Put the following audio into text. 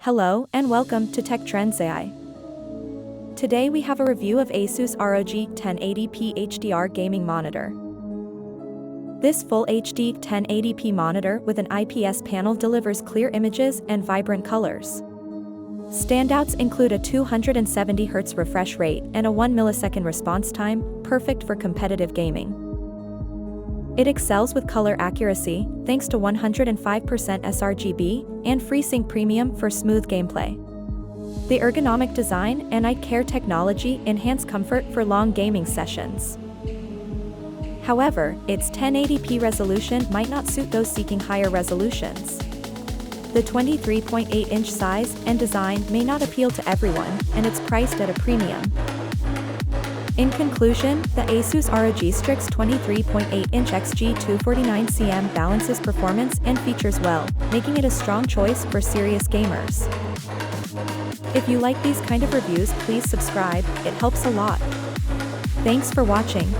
Hello and welcome to Tech Trends AI. Today we have a review of ASUS ROG 1080p HDR gaming monitor. This Full HD 1080p monitor with an IPS panel delivers clear images and vibrant colors. Standouts include a 270Hz refresh rate and a 1 millisecond response time, perfect for competitive gaming. It excels with color accuracy, thanks to 105% sRGB and FreeSync Premium for smooth gameplay. The ergonomic design and eye care technology enhance comfort for long gaming sessions. However, its 1080p resolution might not suit those seeking higher resolutions. The 23.8-inch size and design may not appeal to everyone, and it's priced at a premium. In conclusion, the ASUS ROG Strix 23.8-inch XG249CM balances performance and features well, making it a strong choice for serious gamers. If you like these kind of reviews, please subscribe, it helps a lot. Thanks for watching.